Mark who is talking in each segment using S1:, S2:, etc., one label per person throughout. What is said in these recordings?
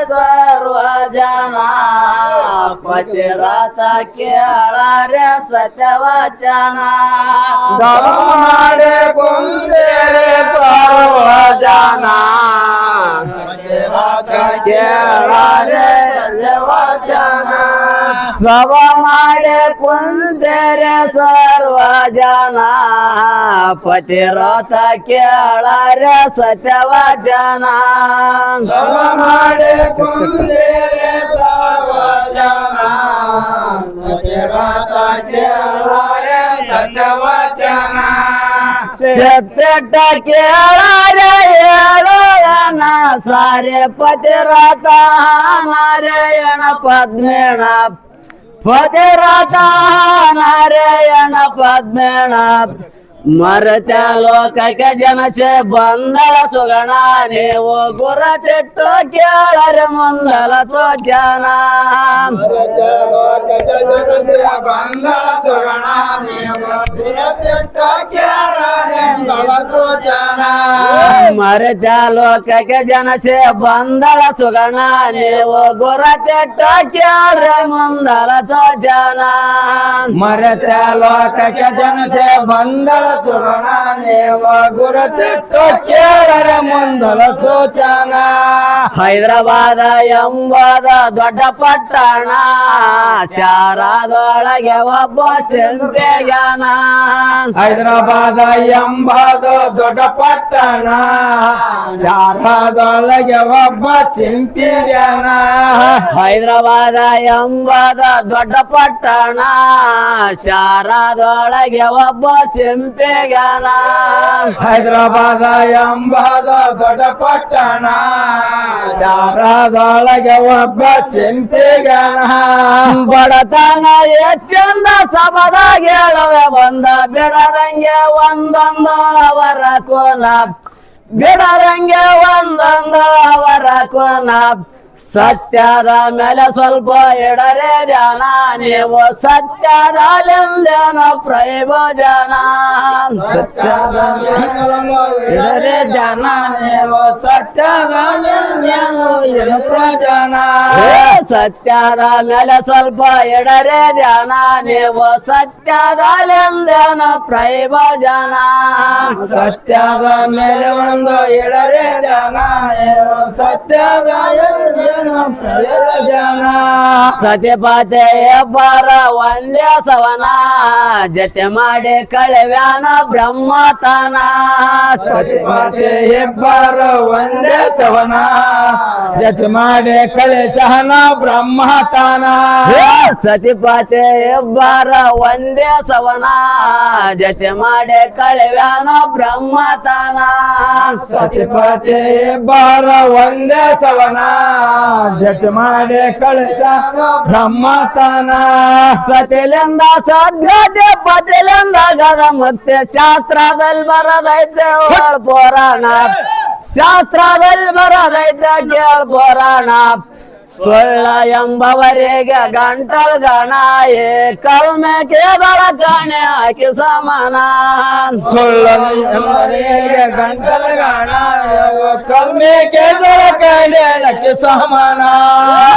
S1: ಸರ್ವ ಜನ ಪತಿರಥ ಕೇಳರೆ ಸತ್ಯವಚನ
S2: ಮಾಡಿ ಕುಂದೇರೆ ಸರ್ವ ಜನ
S1: ಕೇಳರೆ ಸತ್ಯವಚನ ಸವ ಮಾಡಿ ಕುಂದರೆ ಸರ್ವ ಜನ ಪತಿರಥ ಕೇಳರೆ ಸತ್ಯವಚನ
S2: ಮಾಡಿ ಕುಂದೇರೆ ಸರ್ವ ಜನ ಕೇಳರೆ ಸತ್ಯವಚನ
S1: ಚತ್ತಟ ಕೇಳರೆ ಹೇಳೋಣ ಸಾರೆ ಪತಿರಥ ನಾರಾಯಣ ಪದ್ಮೇಣ ಪತಿರಥ ನಾರಾಯಣ ಪದ್ಮೇಣ ಮರತ ಲೋಕಕ್ಕೆ ಜನಸೆ ಬಂದಳ ಸುಗಣ ನೀವು ಗುರತಿಟ್ಟು ಕೇಳರೆ ಮುಂದಲ ಸ್ವಜನ
S2: ಬಂದಳ ಸುಗಣ
S1: ಮರತ ಲೋಕಕ್ಕೆ ಜನಸೆ ಬಂದಳ ಸುಗಣ ನೀವು ಗುರತಿಟ್ಟು ಕೇಳ್ರೆ ಮುಂದಲ ಸ್ವಜನ
S2: ಮರತ ಲೋಕಕ್ಕೆ ಜನಸೆ ಬಂದಳ ಸುಗಣ ನೇವ ಗುರುತಿಟ್ಟು ಕೇಳರೆ ಮುಂದಲ ಸೂಚನ
S1: ಹೈದರಾಬಾದ ಎಂಬುದ ದೊಡ್ಡ ಪಟ್ಟಣ ಶಾರದೊಳಗೆ ಒಬ್ಬ ಶಿಲ್ಪಿಗಾನ
S2: ಹೈದರಾಬಾದ ಎಂಬುದು ದೊಡ್ಡ ಪಟ್ಟಣ ಶಾರದೊಳಗೆ ಒಬ್ಬ ಶಿಲ್ಪಿಗಾನ
S1: ಹೈದರಾಬಾದ ಎಂಬುದ ದೊಡ್ಡ ಪಟ್ಟಣ ಶಾರದೊಳಗೆ ಒಬ್ಬ ಶಿಲ್ಪಿಗಾನ
S2: ಹೈದರಾಬಾದ ಎಂಬುದು ದೊಡ್ಡ ಪಟ್ಟಣ ಶಾರದೊಳಗೆ ಒಬ್ಬ ಶಿಲ್ಪಿಗಾನ
S1: ಬಡತನ ಹೆಚ್ಚಂದ ಸಬದಾಗ ಹೇಳವೆ ಬಂದ ಬಿಡದಂಗೆ ಒಂದೊಂದು ಅವರ ಕೋನ ಬಿಡದಂಗೆ ಒಂದೊಂದು ಅವರ ಕೋನ ಸತ್ಯದ ಮೇಲೆ ಸ್ವಲ್ಪ ಇಡರೆ ಧ್ಯಾನ ನೀವು ಸತ್ಯದಲ್ಲಿಂದೇನ ಪ್ರಯೋಜನ
S2: ಇಡರೆ ಜನ ನೀವು ಸತ್ಯದೇನು ಏನು ಪ್ರಯೋಜನ
S1: ಸತ್ಯದ ಮೇಲೆ ಸ್ವಲ್ಪ ಇಡರೆ ಧ್ಯಾನ ನೀವು ಸತ್ಯದಲ್ಲಿಂದೇನ ಪ್ರಯೋಜನ
S2: ಸತ್ಯದ ಮೇಲೆ ಒಂದು ಇಡರೆ ಜನ ನೀವು ಸತ್ಯದ ಪ್ರಯೋಜನ
S1: ಸತಿಪತೆ ಬರ ಒಂದೇ ಸವನ ಜತೆ ಮಾಡಿ ಕಳೆವ್ಯಾನ ಬ್ರಹ್ಮತನ
S2: ಸತಿಪತಿ ಇಬ್ಬರು ಒಂದೇ ಸವನ ಜತೆ ಮಾಡಿ ಕಳೆ ಸಹನ ಬ್ರಹ್ಮತಾನ
S1: ಸತಿಪತೆ ಇಬ್ಬರ ಒಂದೇ ಸವನ ಜತೆ ಮಾಡಿ ಕಳೆವ್ಯಾನ ಬ್ರಹ್ಮತನ
S2: ಸತಿಪತಿ ಇಬ್ಬರು ಒಂದೇ ಸವನ ಜತೆ ಮಾಡಿ ಕಳಿಸ ಬ್ರಹ್ಮತನ
S1: ಸತಿಲಿಂದ ಸದ್ಗತೆ ಪತಿಲಿಂದ ಗದ ಮತ್ತೆ ಶಾಸ್ತ್ರದಲ್ಲಿ ಬರದೈತೆ ಒಳ್ ಪುರಾಣ ಶಾಸ್ತ್ರದಲ್ಲಿ ಬರದೈತೆ ಕೇಳ್ ಪುರಾಣ ಸುಳ್ಳ ಎಂಬವರಿಗೆ ಗಂಟಲ್ ಗಣ ಕಲ್ಮೆ ಕೇದಳ ಕಾಣೆ ಹಾಕಿ ಸಮಾನ
S2: ಸುಳ್ಳ ಎಂಬವರಿಗೆ ಗಂಟಲ ಗಾಣ ಕಲ್ಮೆ ಕೇದಳ ಕಾಣೆ ಲಕ್ಷ ಸಮಾನ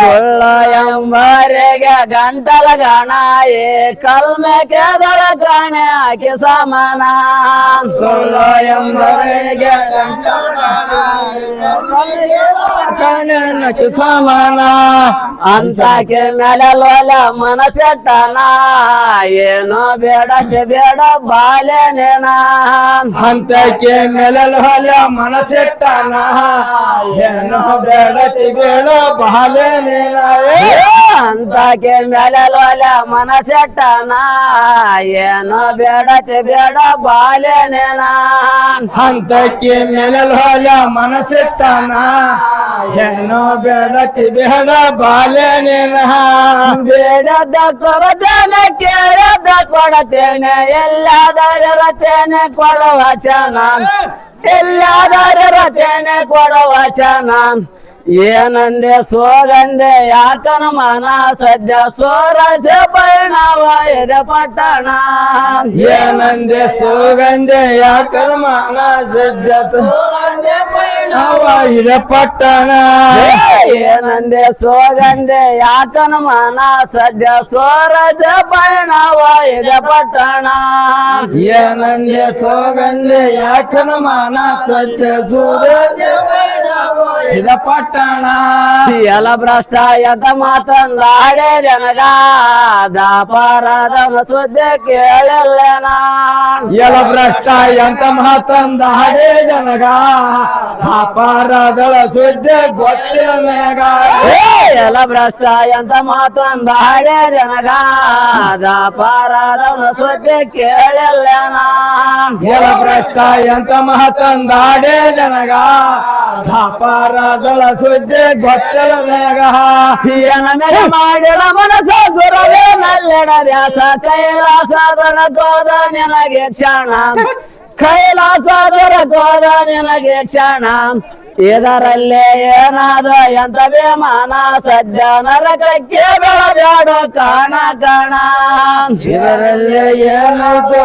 S1: ಸುಳ್ಳ ಎಂಬವರಿಗೆ ಗಂಟಲ ಗಣ ಕಲ್ಮೆ ಕೇದಳ ಕಾಣೆ ಹಾಕಿ ಸಮಾನ
S2: ಸುಳ್ಳ ಎಂಬವರಿಗೆ ಗಂಟಲ ಗಾಣ ಕಾಣೆ ಲಕ್ಷ ಸಮಾನ
S1: ಅಂತಕ್ಕೆ ಮೇಲೆ ಲೋಲ ಮನಸ್ಸೆಟ್ಟನ ಏನೋ ಬೇಡಕ್ಕೆ ಬೇಡ ಬಾಲೆನೇನ
S2: ಹಂತಕ್ಕೆ ಮೇಲಲು ಹೊಲ ಮನಸ್ಸಿಟ್ಟನ ಏನೋ ಬೇಡತಿ ಬೇಡ ಬಾಲೇನೇ
S1: ಅಂತಕ್ಕೆ ಮೇಲೆ ಲೋಲ ಮನಸ್ಸೆಟ್ಟನ ಏನೋ ಬೇಡಕ್ಕೆ ಬೇಡ ಬಾಲೆನೇನ
S2: ಹಂತಕ್ಕೆ ಮೇಲಲು ಹೊಲ ಮನಸ್ಸಿಟ್ಟನ ಏನೋ ಬೇಡತಿ ಬೇಡ ಬಾಲೇನೇ
S1: ಬೇಡದ ಕೊರದೇನೆ ಕೇಳದ ಕೊಡತೇನೆ ಕೇಳ್ತೇನೆ ಎಲ್ಲಾದರೆ ರತೇನೆ ಕೊಡುವ ವಚನ ಎಲ್ಲಾದರೆ ರತೇನೆ ಕೊಡುವ ವಚನ ಏನಂದೆ ಸೋಗಂದೆ ಯಾಕನ ಮನ ಸದ್ಯ ಸೋರಸ ಪರಿಣಾಮ ಎದೆ ಪಟ್ಟಣ
S2: ಏನಂದೆ ಸೋಗಂದೆ ಯಾಕನ ಮನ ಸದ್ಯ ಸೋರಸ ಪರಿಣಾಮ ಇದೆ ಪಟ್ಟಣ
S1: ಏನಂದೆ ಸೋಗಂದೆ ಯಾಕನ ಮನ ಸದ್ಯ ಸೋರಸ ಪರಿಣಾಮ ಎದೆ ಪಟ್ಟಣ
S2: ಏನಂದೆ ಸೋಗಂದೆ ಯಾಕನ ಮನ ಸದ್ಯ ಸೋರಸ ಪರಿಣಾಮ ಇದೆ ಪಟ್ಟಣ
S1: ಎಲ್ಲ ಭ್ರಷ್ಟ ಎಂತ ಮಾತಂದಾಡೆ ಜನಗ ದಾಪರಾಧನ ಸುದ್ದಿ ಕೇಳಲ್ಲೇನ
S2: ಎಲ ಭ್ರಷ್ಟ ಎಂತ ಮಾತಂದ ಹಡೇ ಜನಗ ಅಪಾರದಳ ಸುದ್ದಿ ಗೊತ್ತಿಲ್ಲ ನನಗ
S1: ಎಲ್ಲ ಭ್ರಷ್ಟ ಎಂತ ಮಾತಂದಾಡೆ ಜನಗ ದಾಪರಾಧನ ಸುದ್ದಿ ಕೇಳಲ್ಲೇನ
S2: ಎಲ ಭ್ರಷ್ಟ ಎಂತ ಮಾತಂದ ಹಡೇ ಜನಗ ಅಪಾರದಳ ಸುದ್ದಿ ಗೊತ್ತಿಲ್ಲ ನನಗ
S1: ಏನ ಮೇಲೆ ಮಾಡಿದ ಮನಸ್ಸ ಗುರವೇ ನಲ್ಲೆಡ ದ್ಯಾಸ ಕೈಲಾಸದನ ಕೋದ ನಿನಗೆ ಕ್ಷಣ ಕೈಲಾಸದರ ಕೋದ ನಿನಗೆ ಕ್ಷಣ ಇದರಲ್ಲೇ ಏನಾದ ಎಂತ ಬೇಮಾನ ಸದ್ಯ ನರಕಕ್ಕೆ ಬೆಳಬ್ಯಾಡ ಕಾಣ ಕಾಣ
S2: ಇದರಲ್ಲೇ ಏನಾಯ್ತು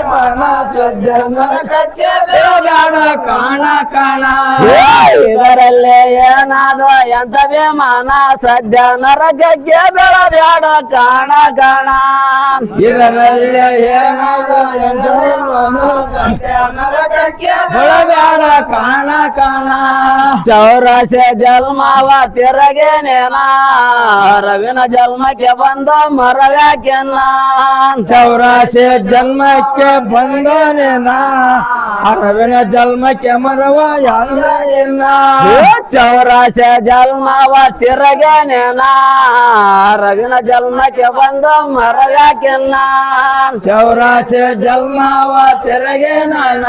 S2: ಮನ ಸದ್ಯ ನರಕಕ್ಕೆ ಬೇಡ ಕಾಣ ಕಾಣ
S1: ಇದರಲ್ಲೇ ಏನಾದ ಎಂತ ಬೇಮಾನ ಸದ್ಯ ನರಕಕ್ಕೆ ಬೆಳಬ್ಯಾಡ ಕಾಣ ಕಾಣ
S2: ಇದರಲ್ಲೇ ಏನಾಯ್ತು ನರಕಕ್ಕೆ ಬೇಡ ಕಾಣ ಕಾಣ
S1: ಚೌರಾಸೆ ಜನ್ಮವ ತಿರಗೇನೇನ ರವಿನ ಜನ್ಮಕ್ಕೆ ಬಂದ ಮರವ್ಯಾಕೆನ್ನ
S2: ಚೌರಾಸೆ ಜನ್ಮಕ್ಕೆ ಬಂದನೇನ ಅರವಿನ ಜನ್ಮಕ್ಕೆ ಮರವ ಯಾರನ್ನ
S1: ಚೌರಾಸೆ ಜನ್ಮವ ತಿರಗೇನೇನ ರವಿನ ಜನ್ಮಕ್ಕೆ ಬಂದ ಮರವ್ಯಾಕೆನ್ನ
S2: ಚೌರಾಸೆ ಜನ್ಮವ ತೆರಗೆ ನಾನ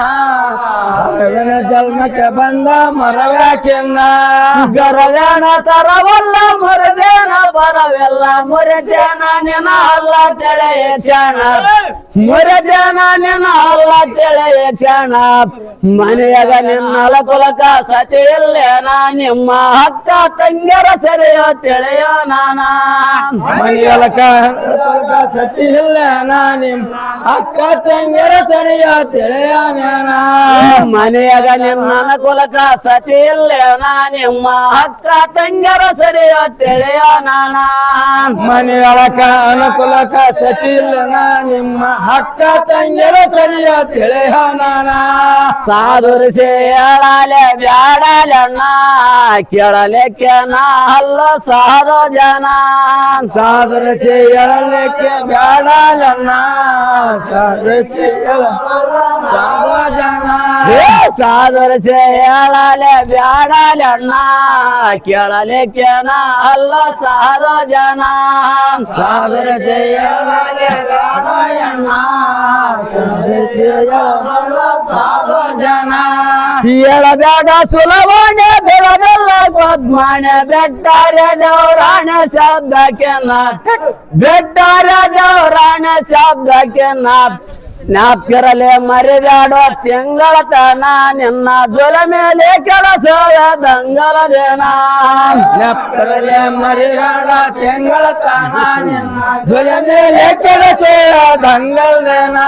S2: ಅರವಿನ ಜನ್ಮಕ್ಕೆ ಬಂದ ಮರವ್ಯಾಕೆನ್ನ
S1: ಗರವೇನ ತರವಲ್ಲ ಮುರಿದೇನ ಬರವೆಲ್ಲ ಮುರಿದೇನ ನಿನ ಅಲ್ಲ ತೆಳೆಯ ಕ್ಷಣ ಮುರಿದೇನ ನಿನ ಅಲ್ಲ ತೆಳೆಯ ಕ್ಷಣ ಮನೆಯಾಗ ನಿನ್ನಲ ಕುಲಕ ಸಚಿ ಇಲ್ಲೇನ ನಿಮ್ಮ ಅಕ್ಕ ತಂಗಿಯರ ಸರಿಯೋ ತಿಳಿಯೋ ನಾನ
S2: ಮನೆಯೊಳಕ ಸತಿ ಇಲ್ಲ ನಾ ನಿಮ್ಮ ಅಕ್ಕ ತಂಗಿಯರ ಸರಿಯ ತಿಳಿಯ ಜ್ಞಾನ
S1: ಮನೆಯಾಗ ನಿನ್ನ ಕುಲಕ ಸತಿ ಇಲ್ಲೇನ ನಿಮ್ಮ ಅಕ್ಕ ತಂಗಿಯರ ಸರಿಯೋ ತಿಳಿಯೋ ನಾನ
S2: ಮನೆಯೊಳಕ ಅನುಕೂಲಕ ಸತಿ ಇಲ್ಲ ನಾ ನಿಮ್ಮ ಅಕ್ಕ ತಂಗಿಯರ ಸರಿಯ ತಿಳಿಯ ನಾನ
S1: ಸಾಧುರಿಸಿ ಹೇಳಲೆ ಬ್ಯಾಡಲಣ್ಣ ಕೇಳಲಿಕ್ಕೆ ನಾ ಅಲ್ಲ ಸಾಧು ಜನ
S2: ಸಾಧರಿಸಿ ಎಳಲಿಕ್ಕೆ ಬ್ಯಾಡಲನ್ನ ಸಾಧರಿಸಿ ಜನ
S1: ಸಾಧುರಿಸಿ ಹೇಳಲೆ ಬ್ಯಾಡಲಣ್ಣ ಕೇಳಲಿಕ್ಕೆ ನಾ ಅಲ್ಲ ಸಾಧು ಜನ
S2: ಸಾಧರಿಸಿ ಎಳಲಿಕ್ಕೆ ಬ್ಯಾಡಲನ್ನ ಸಾಧರಿಸಿ ಸಾಧು ಜನ
S1: ಹೇಳಬೇಡ ಸುಲಭಣೆ ಬೆಳದಲ್ಲ ಪದ್ಮಾಣೆ ಬೆಟ್ಟಾರೆ ದೇವರಾಣೆ ಶಬ್ದಕ್ಕೆ ಬೆಟ್ಟಾರೆ ದೇವರಾಣೆ ಶಬ್ದಕ್ಕೆ ಜ್ಞಾಪ್ಕಿರಲೆ ಮರಿಬೇಡ ತಿಂಗಳ ತನ ನಿನ್ನ ಜೊಲ ಮೇಲೆ ಕೆಲಸ ದಂಗಲದೇನ
S2: ನೆಪ್ಪರಲೆ ಮರಿಬೇಡ ತಿಂಗಳ ತನ ನಿನ್ನ ಜೊಲ ಮೇಲೆ ಕೆಲಸ ದಂಗಲದೇನ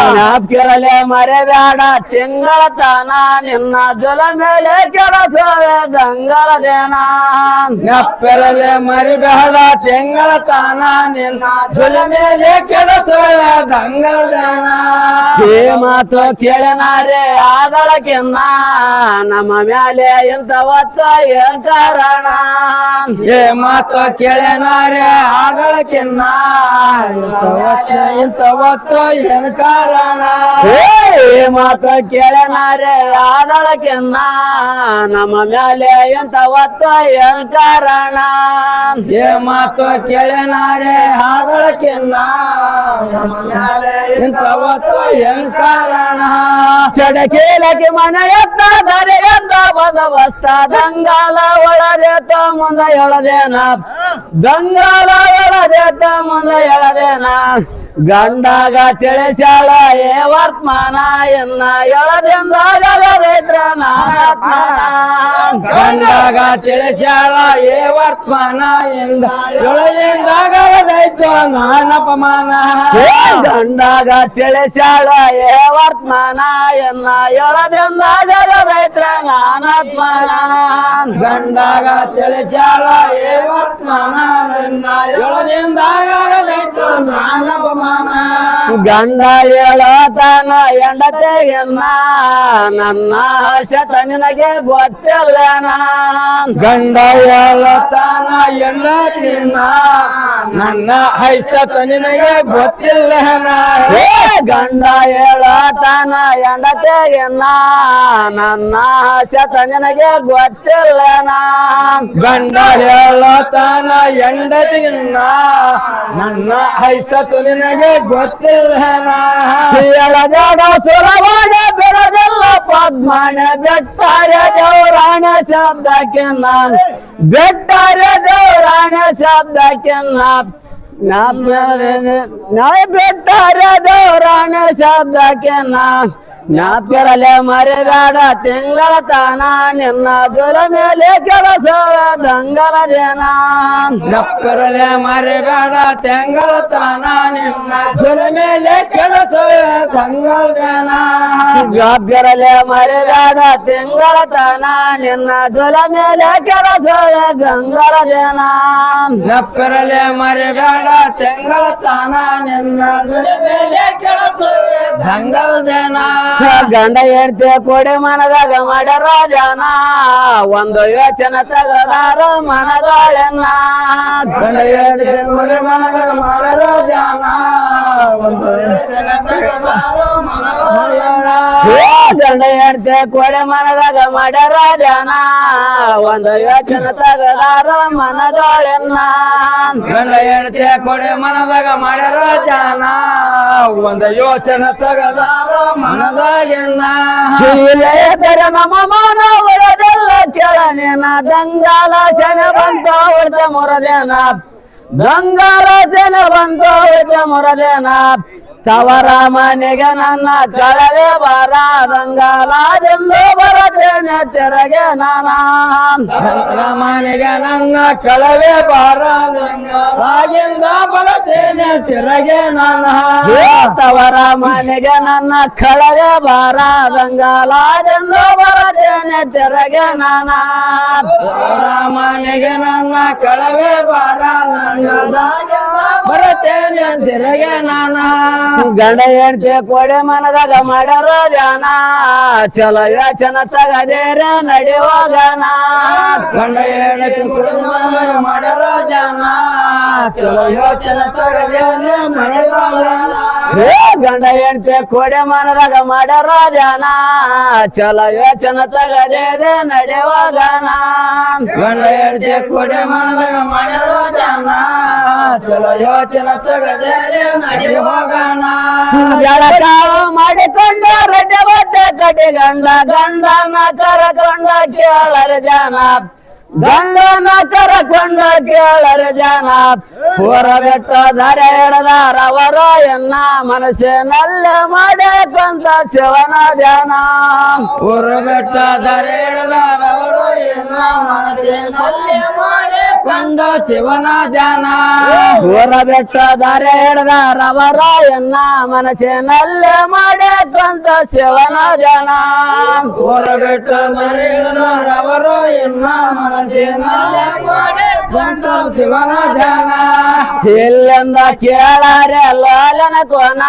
S1: ಜ್ಞಾಪ್ಕಿರಲೆ ಮರಿಬೇಡ ತಿಂಗಳ ತನ ನಿನ್ನ ಜೊಲ ಮೇಲೆ ಕೆಲಸ ದಂಗಲದೇನ
S2: ನೆಪ್ಪರಲೆ ಮರಿಬೇಡ ತಿಂಗಳ ತನ ನಿನ್ನ ಜೊಲ ಮೇಲೆ ಕೆಲಸ ದಂಗಲದೇನ
S1: ಈ ಮಾತು ಕೇಳನಾರೆ ಆದಳಕ್ಕಿನ್ನ ನಮ್ಮ ಮ್ಯಾಲೆ ಇಂಥ ಒತ್ತ ಏನ್ ಕಾರಣ
S2: ಏ ಮಾತು ಕೇಳನಾರೆ ಆಗಳಕ್ಕಿನ್ನ ಇಂಥ ಹೊತ್ತು ಏನ್ ಕಾರಣ
S1: ಈ ಮಾತು ಕೇಳನಾರೆ ಆದಳಕ್ಕಿನ್ನ ನಮ್ಮ ಮ್ಯಾಲೆ ಇಂಥ ಒತ್ತ ಏನ್ ಕಾರಣ
S2: ಏ ಮಾತು ಕೇಳನಾರೆ ಆಗಳಕ್ಕಿನ್ನ ಇಂಥವತ್ತು ಏನ್ ಕಾರಣ
S1: ಚಡಕೇಲಕ್ಕೆ ಮನೆಯತ್ತ ಧರೆಯತ್ತ ಬಸವಸ್ತ ದಂಗಾಲ ಒಳದೇತ ಮುಂದ ಎಳದೇನ ದಂಗಾಲ ಒಳದೇತ ಮುಂದ ಎಳದೇನ ಗಂಡಾಗ ತಿಳಿಸಾಳ ಏ ವರ್ತಮಾನ ಎನ್ನ ಎಳದಿಂದಾಗೈತ್ರ ನಾತ್ಮಾನ
S2: ಗಂಡಾಗ ತಿಳಿಸಾಳ ಏ ವರ್ತಮಾನ ಎಂದ ಎಳದಿಂದಾಗೈತು ನಾನಪಮಾನ
S1: ಗಂಡಾಗ ತಿಳಿಸಾಳ ಏ ವರ್ತಮಾನ ಎನ್ನ ಎಳದಿಂದಾಗೈತ್ರ ನಾನಾತ್ಮಾನ
S2: ಗಂಡಾಗ ತಿಳಿಸಾಳ ಏ ವರ್ತಮಾನ ಎಂದ ಎಳದಿಂದಾಗೈತು ನಾನಪಮಾನ
S1: ಗಂಡ ಹೇಳತಾನ ಹೆಂಡತಿಗೆನ್ನ ನನ್ನ ಶತ ನಿನಗೆ ಗೊತ್ತಿಲ್ಲನ
S2: ಗಂಡ ಹೇಳತಾನ ಹೆಂಡತಿನ ನನ್ನ ಹೈಸತ ನಿನಗೆ ಗೊತ್ತಿಲ್ಲ
S1: ಏ ಗಂಡ ಹೇಳತಾನ ಹೆಂಡತಿಗೆನ್ನ ನನ್ನ ಶತ ನಿನಗೆ ಗೊತ್ತಿಲ್ಲನ
S2: ಗಂಡ ಹೇಳತಾನ ಹೆಂಡತಿನ ನನ್ನ ಹೈಸತು ನಿನಗೆ ಗೊತ್ತಿಲ್ಲ
S1: ಹೇಳಬೇಡ ಸುರವಾಡ ಬೆಳದೆಲ್ಲ ಪದ್ಮಾನ ಬೆಟ್ಟಾರೆ ದೇವರಾಣ ಶಬ್ದಕ್ಕೆ ನಾನು ಬೆಟ್ಟಾರೆ ದೇವರಾಣ ಶಬ್ದಕ್ಕೆ ನಾ ಬೆಟ್ಟಾರೆ ದೇವರಾಣ ಶಬ್ದಕ್ಕೆ ನಾಪಿರಲೆ ಮರಿಬೇಡ ತಿಂಗಳ ತಾನ ನಿನ್ನ ಜೊಲ ಮೇಲೆ ಕೆಲಸ ದಂಗಲದೇನ
S2: ನಪ್ಪರಲೆ ಮರಿಬೇಡ ತೆಂಗಳ ತಾನ ನಿನ್ನ ಜೊಲ ಮೇಲೆ ಕೆಲಸ ತಂಗಲ್ದೇನ
S1: ಗಬ್ಬಿರಲೆ ಮರಿಬೇಡ ತಿಂಗಳ ತಾನ ನಿನ್ನ ಜೊಲ ಮೇಲೆ ಕೆಲಸ ಗಂಗಲದೇನ
S2: ನಪ್ಪರಲೆ ಮರಿಬೇಡ ತೆಂಗಳ ತಾನ ನಿನ್ನ ಜೊಲ ಮೇಲೆ ಕೆಲಸ ತಂಗಲ್ದೇನ
S1: ಗಂಡ ಹೆಂಡತಿ ಕೊಡಿ ಮನದಾಗ ಮಾಡ್ಯಾರ ಜನ ಒಂದು ಯೋಚನೆ ತಗದಾರ ಮನದೊಳೆನ್ನ
S2: ಗಂಡ ಹೆಂಡತಿ ಕೊಡಿ ಮನದಾಗ ಮಾಡರೋ ಜಾನ ಒಂದು
S1: ಗಂಡ ಹೆಂಡತಿ ಕೊಡಿ ಮನದಾಗ ಮಾಡ್ಯಾರ ಜನ ಒಂದು ಯೋಚನೆ ತಗದಾರ ಮನದೊಳೆನ್ನ
S2: ಗಂಡ ಹೆಂಡತಿ ಕೊಡಿ ಮನದಾಗ ಮಾಡರೋ ಜಾನ ಒಂದು ಯೋಚನೆ ತಗದಾರ ಮನದಾಗೆನ್ನ
S1: ನಮ್ಮ ಮಾನ ಒಳದೆಲ್ಲ ಕೆಳನೇನ ದಂಗಾಲ ಶನ ಬಂತ ಹೊಡೆದ ಮೊರದೇನ ದಂಗಾಲ ಶನ ಬಂತ ಹೊಡೆದ ಮೊರದೇನ ತವರ ಮನೆಗೆ ನನ್ನ ಕಳವೆ ಬರ ದಂಗಾಲದಿಂದ ಬರತೇನೆ ತೆರಗೆ ನಾನ
S2: ಮನೆಗೆ ನನ್ನ ಕಳವೆ ಬಾರದಿಂದ ಬರತೇನೆ ತಿರಗೆ ನಾನ
S1: ತವರ ಮನೆಗೆ ನನ್ನ ಕಳವೆ ಬಾರ ದಂಗಾಲದಿಂದ ಬರತೇನೆ ತೆರಗೆ ನಾನ
S2: ಮನೆಗೆ ನನ್ನ ಕಳವೆ ಬಾರದಿಂದ ಬರತೇನೆ ತಿರಗೆ ನಾನ
S1: ಗಂಡ ಹೆಂಡತಿ ಕೊಡೆ ಮನದಾಗ ಮಾಡ್ಯಾರ ಧ್ಯಾನ ಚಲೋ ಯೋಚನ ತಗದೇರ ನಡೆಯುವಾಗನ
S2: ಗಂಡ ಹೆಂಡತಿ ಮಾಡರ ಜನ ಚಲೋ ಯೋಚನೆ ತಗದೇನೆ
S1: ಗಂಡ ಹೆಂಡತಿ ಕೊಡೆ ಮನದಾಗ ಮಾಡ್ಯಾರ ಧ್ಯಾನ ಚಲೋ ಯೋಚನ ತಗದೇರೆ ನಡೆಯುವಾಗನ
S2: ಗಂಡ ಹೆಂಡತಿ ಕೊಡೆ ಮನದಾಗ ಮಾಡರ ಜನ ಚಲೋ ಯೋಚನೆ ತಗದೇನೆ ನಡೆಯುವಾಗನ
S1: ಜಳಕಾವ ಮಾಡಿಕೊಂಡ ರಡ್ಡೆ ಬಟ್ಟೆ ಕಟ್ಟಿಗಂಡ ಗಂಡನ ಕರಕೊಂಡ ಕೇಳರ ಜನ ಗಂಡನ ಕರಕೊಂಡ ಕೇಳರ ಜನ ಹೊರ ಬೆಟ್ಟ ಧರೆ ಹಿಡದಾರವರ ಎನ್ನ ಮನಸ್ಸಿನಲ್ಲಿ ಮಾಡಕೊಂತ ಶಿವನ ಧ್ಯಾನ
S2: ಹೊರ ಬೆಟ್ಟ ಧರೆಡದವರು ಎನ್ನ ಮನಸ್ಸಿನಲ್ಲಿ ಮಾಡಿಕೊಂಡ ಶಿವನ ಧ್ಯಾನ
S1: ಹೊರ ಬೆಟ್ಟ ಧರೆ ಹಿಡದಾರವರ ಎನ್ನ ಮನಸ್ಸಿನಲ್ಲಿ ಮಾಡಕೊಂತ ಶಿವನ ಧ್ಯಾನ
S2: ಹೊರ ಬೆಟ್ಟ ಧರೆಡದವರು ಎನ್ನ ಮನಸ್ಸಿನಲ್ಲಿ ಮಾಡಿಕೊಂಡ ಶಿವನ ಧ್ಯಾನ
S1: ಇಲ್ಲಿಂದ ಕೇಳಾರೆ ಲೋಲನ ಕೋನ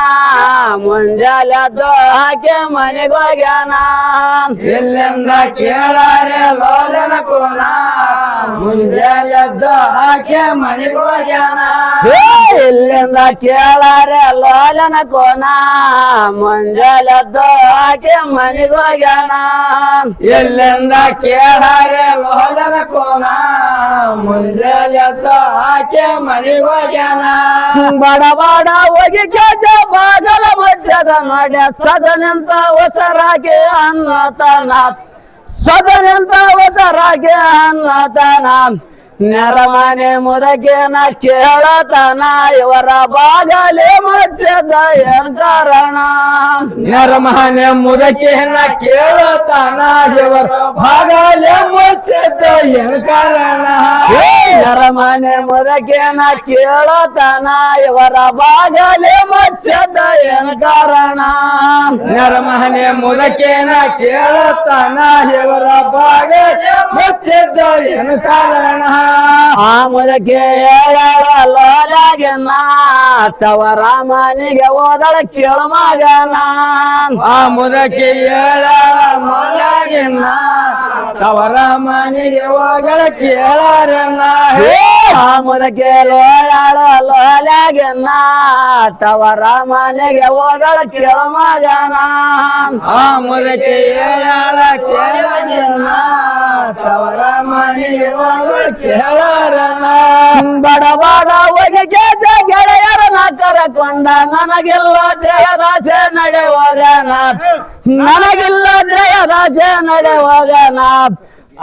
S1: ಮುಂಜಾಲೆದ್ದು ಹಾಕಿ ಮನೆಗೋಗ್ಯಾನ
S2: ಇಲ್ಲಿಂದ ಕೇಳಾರೆ ಲೋಲನ ಕೋನ ಮುಂಜಾನೆದ್ದು ಹಾಕಿ ಮನೆಗೋಗ್ಯಾನ
S1: ಇಲ್ಲಿಂದ ಕೇಳಾರೆ ಲೋಲನ ಕೋನ ಮುಂಜಾಲೆದ್ದು ಹಾಕಿ ಮನೆಗೋಗ್ಯಾನ
S2: ಇಲ್ಲಿಂದ ಕೇಳಾರೆ ಲೋಲನ ಕೋನ ಮುಂಜಾನೆದ್ದು ಹಾಕಿ ಮನೆಗೋಗ್ಯಾನ
S1: ಬಡ ಬಡ ಹೋಗಿ ಕೇಜ ಬಾಗಲ ಆಗದ ನೋಡಿ ಸದನೆಂತ ಹೊಸರಾಗಿ ಅನ್ನತನ ಸದನೆಂತ ಹೊಸರಾಗಿ ಅನ್ನತನ ನೆರಮನೆ ಮುದಕೇನ ಕೇಳತನ ಇವರ ಬಾಗಲೇ ಮುಚ್ಚದ ಏನ್ ಕಾರಣ
S2: ನೆರಮನೆ ಮುದಕೇನ ಕೇಳತಾನ ಇವರ ಬಾಗಲೇ ಮುಚ್ಚದ ಏನ್ ಕಾರಣ
S1: ನೆರಮನೆ ಮುದಕೇನ ಕೇಳತನ ಇವರ ಬಾಗಲೇ ಮುಚ್ಚದ ಏನ್ ಕಾರಣ
S2: ನೆರಮನೆ ಮುದಕೇನ ಕೇಳತಾನ ಇವರ ಬಾಗಲೇ ಮುಚ್ಚದ ಏನ್ ಕಾರಣ
S1: ಆ ಮುದಕ್ಕೆ ಹೇಳಲಾಗನ ತವರ ಮನೆಗೆ ಹೋದಳ ಕೇಳ ಮಗನ
S2: ಆ ಮುದಕ್ಕೆ ಮಗನ ತವರ ಮನೆಗೆ ಹೋಗಳ ಕೇಳಾರನ
S1: ಆ ಮುದಕ್ಕೆ ಲೋಳಾಗನ ತವರ ಮನೆಗೆ ಹೋದಳ ಕೇಳ ಮಗನ
S2: ಆ ಮುದಕ್ಕೆ ಕೇಳಾರನ ತವರ ಮನೆಗೆ ಹೋಗಳ ಕೇಳಾರನ
S1: ಬಡ ಬಡ ಹೋಗಿ ಗೆಳೆಯರನ್ನ ಕರಕೊಂಡ ನನಗಿಲ್ಲ ಜಯದಾಸೆ ನಡೆ ಹೋಗನ ನನಗಿಲ್ಲ ಜಯದಾಸೆ ನಡೆ ಹೋಗನ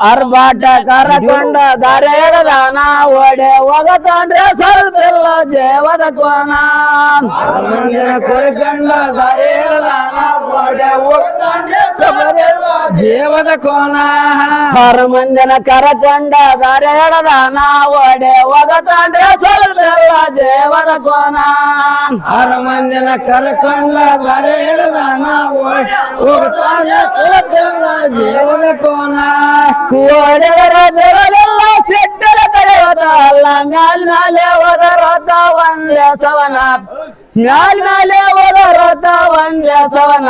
S1: ಅರ್ಬಾಟ ಕರಕೊಂಡ ದಾರೆ ಹಿಡದಾನ ಒಡೆ ಹೋಗತಂದ್ರೆ ಸ್ವಲ್ಪ ಇಲ್ಲ ಜೇವದ ಕೋನ
S2: ಕರ್ಕೊಂಡ ಜೀವದ ಕೋನ
S1: ಹೊರ ಮಂದಿನ ಕರಕೊಂಡ ದಾರೆ ಹಿಡದಾನ ಒಡೆ ಹೋಗತಂದ್ರೆ ಸ್ವಲ್ಪ ಇಲ್ಲ ಜೇವದ ಕೋನ
S2: ಆರ ಮಂದಿನ ಕರ್ಕೊಂಡ ದಾರೆ ಹಿಡದಾನ ಜೀವದ ಕೋನ
S1: ಓಡಿದರ ಜಗಲೆಲ್ಲ ಸಿಟ್ಟಲ ಕಳೆಯೋದಲ್ಲ ಮ್ಯಾಲ್ ಮ್ಯಾಲೆ ಹೋದರೋತ ಒಂದೇ ಸವನ ಮ್ಯಾಲ್ ಮ್ಯಾಲೆ ಹೋದರೋತ ಒಂದೇ ಸವನ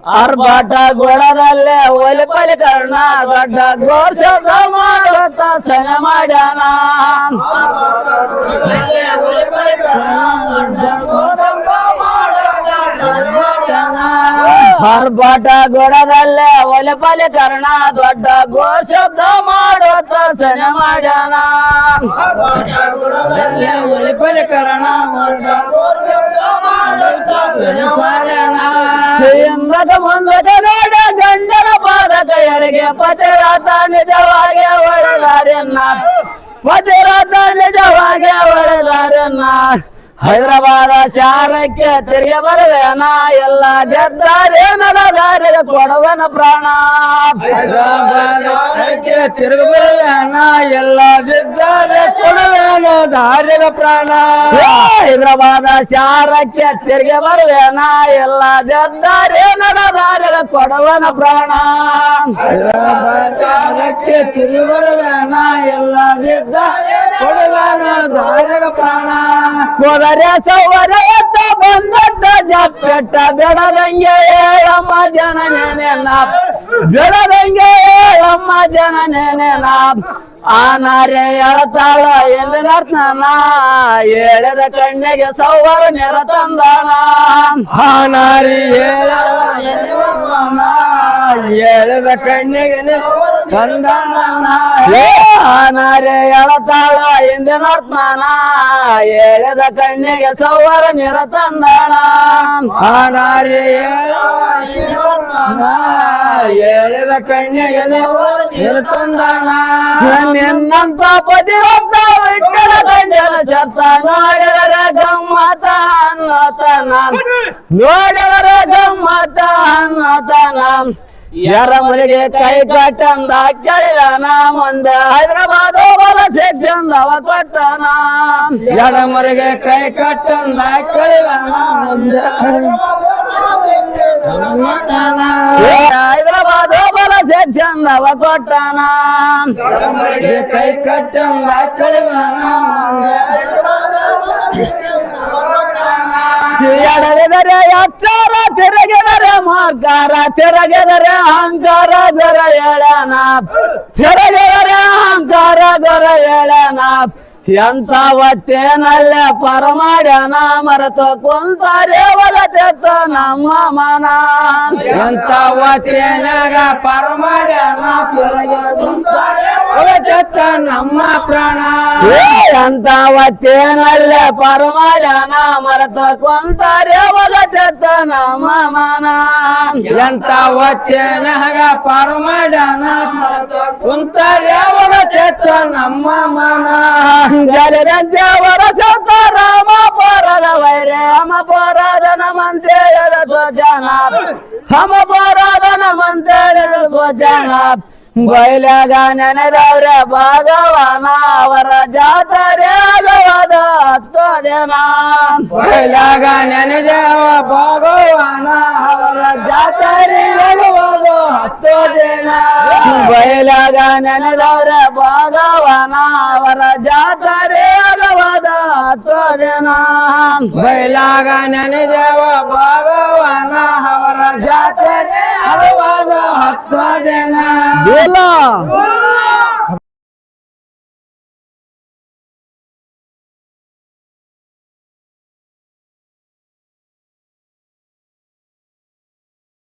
S1: ಅರ್ಬಾಟ ಗೊಳದಲ್ಲೇ ಒಲಿ ಪರಿಕರಣ ದೊಡ್ಡ ಘೋಷ ಮಾಡುತ್ತ ಸನ ಮಾಡ್ಯಾನ ಅರ್ಬಾಟ ಗೊಳದಲ್ಲೇ ಒಲಿ ಪರಿಕರಣ ದೊಡ್ಡ ಘೋಷ ಮಾಡುತ್ತ ಸನ ಮಾಡ್ಯಾನ
S2: ಪರಿಕರಣ
S1: ಹಿಂದಕ ಮುಂದಕ ನೋಡ ಗಂಡನ ಪಾದ ಕೈಯರಿಗೆ ಪತಿರಾತ ನಿಜವಾಗಿ ಒಳೆದಾರೆನ್ನ ಪತಿರಾತ ನಿಜವಾಗಿ ಒಳೆದಾರೆನ್ನ ಹೈದರಾಬಾದ ಶಾರಕ್ಕೆ ತಿರುಗಿ ಬರುವೇನ ಎಲ್ಲ ಗೆದ್ದಾರೇನದ ದಾರಿಗೆ ಕೊಡುವನ ಪ್ರಾಣ
S2: ತಿರುಗಿ ಬರುವೇನ ಎಲ್ಲ ಗೆದ್ದಾರೆ ಕೊಡುವೇನ ದಾರಿಗೆ ಪ್ರಾಣ
S1: ಹೈದರಾಬಾದ ಶಾರಕ್ಕೆ ತಿರುಗಿ ಬರುವೇನ ಎಲ್ಲ ಗೆದ್ದಾರೇನದ ದಾರಿಗೆ ಕೊಡುವನ ಪ್ರಾಣ
S2: ಶಾರಕ್ಕೆ ತಿರುಗಿ ಬರುವೇನ ಎಲ್ಲ ಗೆದ್ದಾರೆ ಕೊಡುವೇನ ದಾರಿಗೆ ಪ್ರಾಣ
S1: ಕೋದರೆ ಸೌವರ ಎತ್ತ ಬಂದಡ್ಡ ಜಪ್ಪೆಟ್ಟ ಬೆಳದಂಗೆ ಹೇಳಮ್ಮ ಜನನೇನ ಬೆಳದಂಗೆ ಹೇಳಮ್ಮ ಜನನೇನ ಆನಾರೆ ಎಳತಾಳ ಎಂದು ನರ್ತನ ಹೇಳಿದ ಕಣ್ಣಿಗೆ ಸೌವರ ನೆರ ತಂದಾನ
S2: ಹಾನಾರಿ ಹೇಳಿದ ಕಣ್ಣಿಗೆ ತಂದಾನ
S1: ಆನಾರೆ ಎಳತಾಳ ಎಂದು ನರ್ತನ ಹೇಳಿದ ಕಣ್ಣಿಗೆ ಸೌವರ ನೆರ ತಂದಾನ
S2: ಹಾನಾರಿ ಹೇಳಿದ ಕಣ್ಣಿಗೆ ತಂದಾನ
S1: ನಿನ್ನಂತ ಪತಿರತ್ತ ವಿಠಲ ಕಂಡನ ಚತ್ತ ನೋಡಿದರ ಗಮ್ಮತ ಅನ್ನತನ ನೋಡಿದರ ಗಮ್ಮತ ಅನ್ನತನ ಎರಮಳಿಗೆ ಕೈ ಕಟ್ಟಂದ ಕೇಳಿದನ ಮುಂದೆ ಹೈದರಾಬಾದ್ ವಲಸೆ ಚಂದವ ಕೊಟ್ಟನ
S2: ಎಡಮರಿಗೆ ಕೈ ಕಟ್ಟಂದ ಕೇಳಿದನ ಮುಂದೆ
S1: ಹೈದರಾಬಾದ್ ವಲಸೆ ಚಂದವ ಕೊಟ್ಟನ
S2: ಕೈ ಕಟ್ಟಂದ ಕೇಳಿದನ
S1: ಎಡವಿದರೆ ಅಚ್ಚಾರ ತಿರುಗಿದರೆ ಮಾರ್ಗಾರ ತಿರುಗಿದರೆ ಅಹಂಕಾರ ಗರ ಹೇಳನ ತಿರುಗಿದರೆ ಅಹಂಕಾರ ಗರ ಹೇಳನ ಎಂತ ಒತ್ತೇನಲ್ಲೇ ಪರಮಾಡ್ಯಾನ ಮರೆತು ಕುಂತಾರೆ ಒಲತೆತ್ತ ನಮ್ಮ ಮನ
S2: ಎಂತ ಒತ್ತೇನಾಗ ಪರಮಾಡ್ಯಾನ ಕುಂತಾರೆ ಹೋಗತ್ತ ನಮ್ಮ ಪ್ರಾಣ
S1: ಅಂತ ಅವತ್ತೇನಲ್ಲೇ ಪರಮಾಡನ ಮರತ ಕೊಂತಾರೆ ಹೋಗತ್ತ ನಮ್ಮ ಮನ
S2: ಎಂತ ವಚನಗ ಪರಮಾಡನ ಕುಂತಾರೆ ಹೋಗತ್ತ ನಮ್ಮ ಮನ
S1: ಜಲರಂಜವರ ಸತ ರಾಮ ಪರದ ವೈರೇ ಹಮ ಪರದನ ಮಂತೇಯದ ಸ್ವಜನ ಹಮ ಪರದನ ಮಂತೇಯದ ಸ್ವಜನ ಬಯಲಾಗ ನೆನೆದವ್ರ ಭಗವಾನ ಅವರ ಜಾತ್ರೆ ಆಗವಾದ 10 ದಿನ
S2: ಬಯಲಾಗ ನೆನೆದವ ಭಗವಾನ ಅವರ ಜಾತ್ರೆ ಆಗವಾದ 10 ದಿನ
S1: ಬಯಲಾಗ ನೆನೆದವ್ರ ಭಗವಾನ ಅವರ ಜಾತ್ರೆ ಆಗವಾದ 10 ದಿನ
S2: ಬಯಲಾಗ ನೆನೆದವ ಭಗವಾನ ಅವರ ಜಾತ್ರೆ ಆಗವಾದ 10 ದಿನ
S1: ಇಲ್ಲ